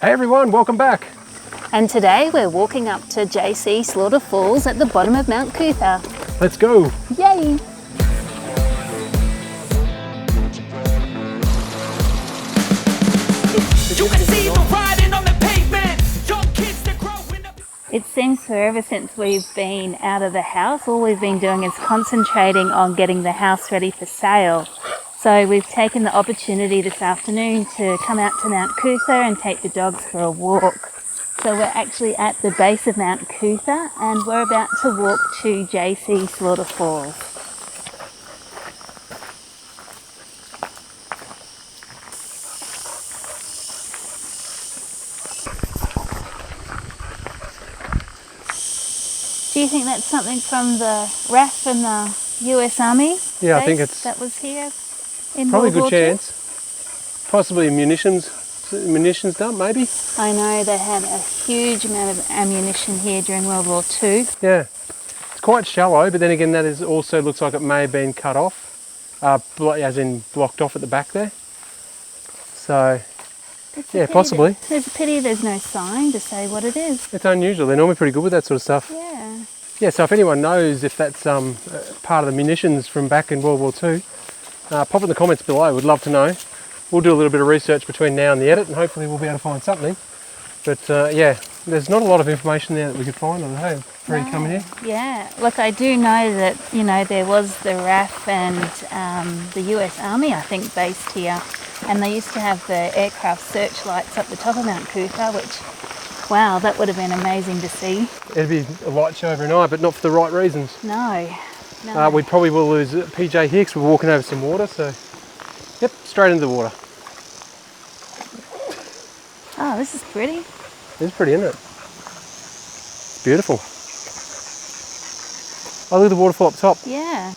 Hey everyone, welcome back. And today we're walking up to JC Slaughter Falls at the bottom of Mount Cootha. Let's go. Yay! It seems forever since we've been out of the house. All we've been doing is concentrating on getting the house ready for sale. So we've taken the opportunity this afternoon to come out to Mount Cootha and take the dogs for a walk. So we're actually at the base of Mount Cootha and we're about to walk to JC Slaughter Falls. Do you think that's something from the RAF and the US Army? Yeah, I think it's... That was here in probably World a good War chance. Possibly a munitions dump, maybe? I know they had a huge amount of ammunition here during World War II. Yeah, it's quite shallow, but then again that is also looks like it may have been cut off, as in blocked off at the back there. So, yeah, possibly. There's a pity there's no sign to say what it is. It's unusual, they're normally pretty good with that sort of stuff. Yeah. Yeah, so if anyone knows if that's part of the munitions from back in World War II, pop it in the comments below, we'd love to know. We'll do a little bit of research between now and the edit and hopefully we'll be able to find something. But yeah, there's not a lot of information there that we could find on the home before you come in here. Yeah, look, I do know that, you know, there was the RAF and the US Army, I think, based here. And they used to have the aircraft searchlights up the top of Mount Cootha, which, wow, that would have been amazing to see. It'd be a light show every night, but not for the right reasons. No. We probably will lose PeeJay here because we're walking over some water, so yep, straight into the water. Oh, this is pretty. It's pretty, isn't it? It's beautiful. Oh, look at the waterfall up top. Yeah.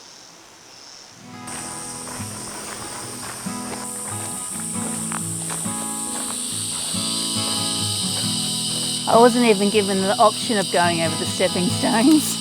I wasn't even given the option of going over the stepping stones.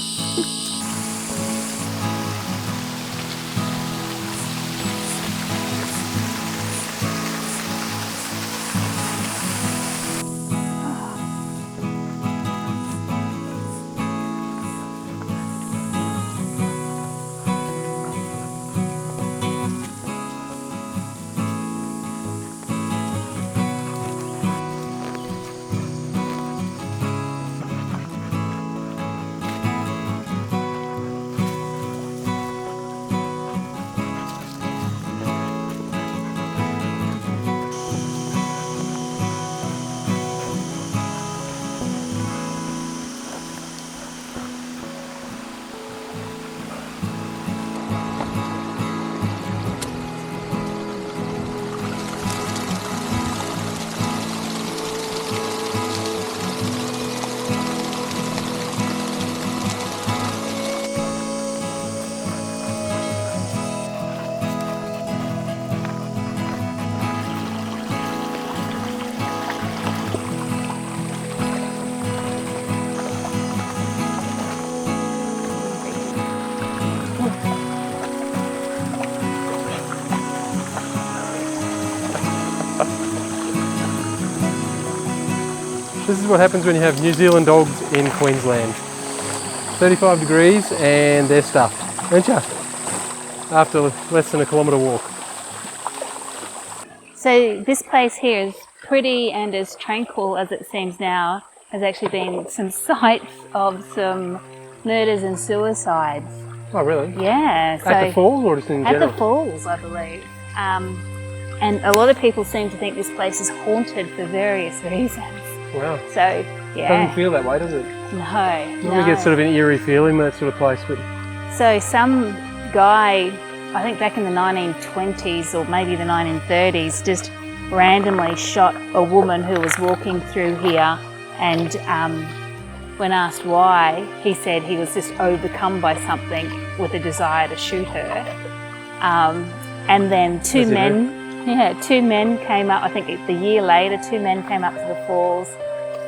This is what happens when you have New Zealand dogs in Queensland. 35 degrees and they're stuffed, aren't you? After less than a kilometre walk. So this place here is pretty and as tranquil as it seems now. There's actually been some sites of some murders and suicides. Oh really? Yeah. At the falls or just in general? At the falls, I believe. And a lot of people seem to think this place is haunted for various reasons. Wow. So, yeah. Doesn't feel that way, does it? No. You get sort of an eerie feeling, that sort of place. But so some guy, I think back in the 1920s or maybe the 1930s, just randomly shot a woman who was walking through here, and when asked why, he said he was just overcome by something with a desire to shoot her. And then two men came up, I think the year later, 2 men came up to the falls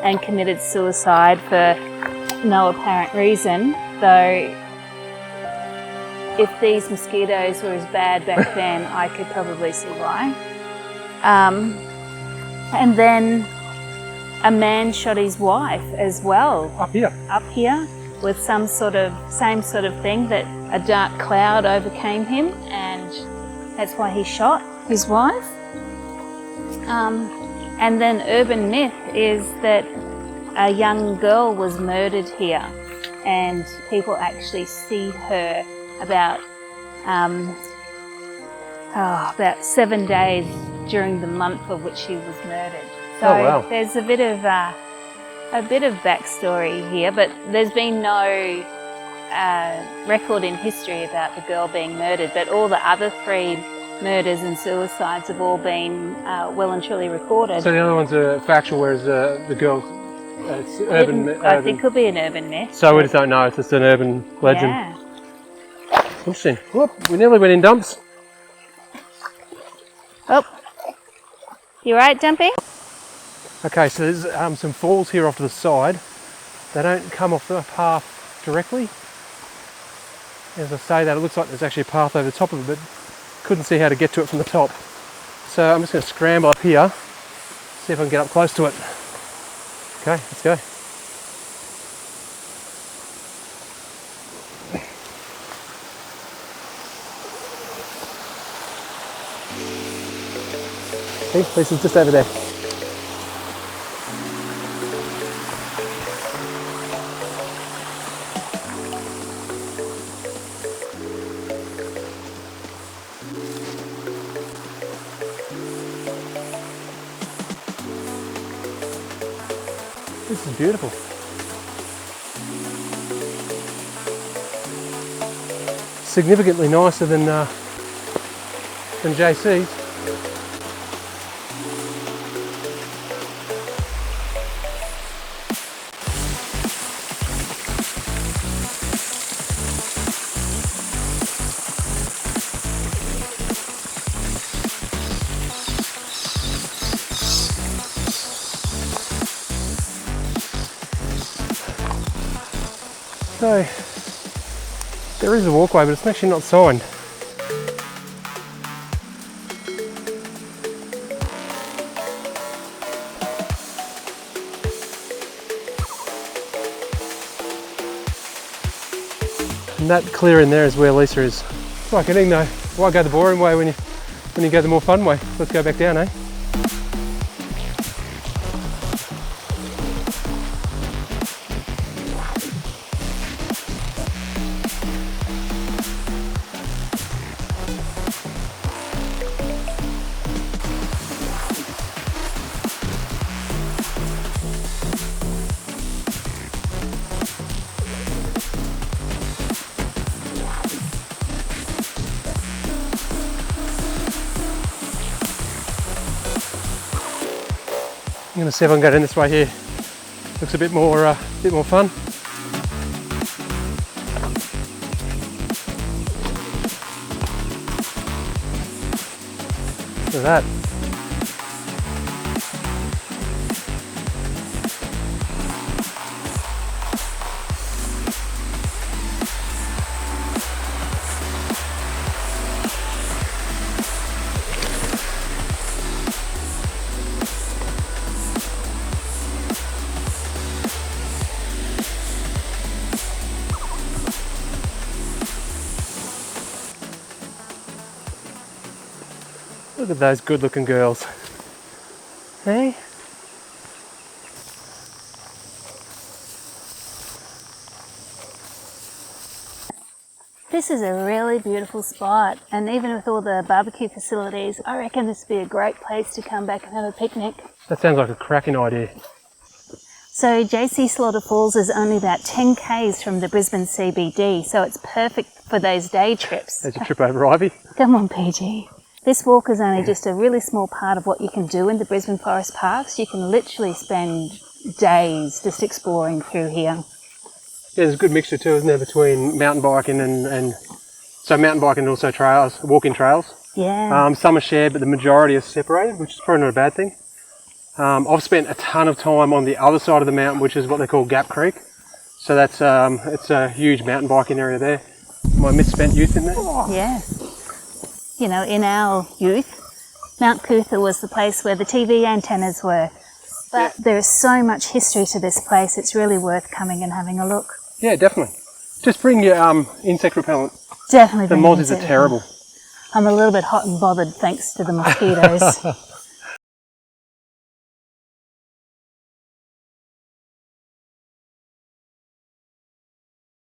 and committed suicide for no apparent reason, though if these mosquitoes were as bad back then, I could probably see why. And then a man shot his wife as well. Up here? Up here, with same sort of thing, that a dark cloud overcame him, and that's why he shot his wife. And then urban myth is that a young girl was murdered here, and people actually see her about 7 days during the month of which she was murdered. So oh, wow. There's a bit of backstory here, but there's been no record in history about the girl being murdered. But all the other 3 murders and suicides have all been well and truly recorded. So the other ones are factual, whereas the girls, it's urban. I think it could be an urban myth. So we just don't know. It's just an urban legend. Yeah. Interesting. Whoop, we nearly went in dumps. Oh, you right, Dumpy? Okay, so there's some falls here off to the side. They don't come off the path directly. As I say that, it looks like there's actually a path over the top of it, but couldn't see how to get to it from the top. So I'm just going to scramble up here, see if I can get up close to it. Okay, let's go. See, Lisa's just over there. This is beautiful. Significantly nicer than JC's. So, there is a walkway, but it's actually not signed. And that clear in there is where Lisa is. It's like anything though. Why go the boring way when you go the more fun way? Let's go back down, eh? I'm going to see if I can go down this way here. Looks a bit more fun. Look at that. Look at those good looking girls. Hey? This is a really beautiful spot, and even with all the barbecue facilities, I reckon this would be a great place to come back and have a picnic. That sounds like a cracking idea. So JC Slaughter Falls is only about 10 k's from the Brisbane CBD, so it's perfect for those day trips. There's a trip over Ivy. Come on, PG. This walk is only just a really small part of what you can do in the Brisbane Forest Parks. You can literally spend days just exploring through here. Yeah, there's a good mixture too, isn't there, between mountain biking and so mountain biking and also trails, walking trails. Yeah. Some are shared, but the majority are separated, which is probably not a bad thing. I've spent a ton of time on the other side of the mountain, which is what they call Gap Creek. So that's it's a huge mountain biking area there. My misspent youth in there. Yes. You know, in our youth, Mount Cootha was the place where the TV antennas were. But there is so much history to this place, it's really worth coming and having a look. Yeah, definitely. Just bring your insect repellent. Definitely The bring mozzies are insect terrible. I'm a little bit hot and bothered thanks to the mosquitoes.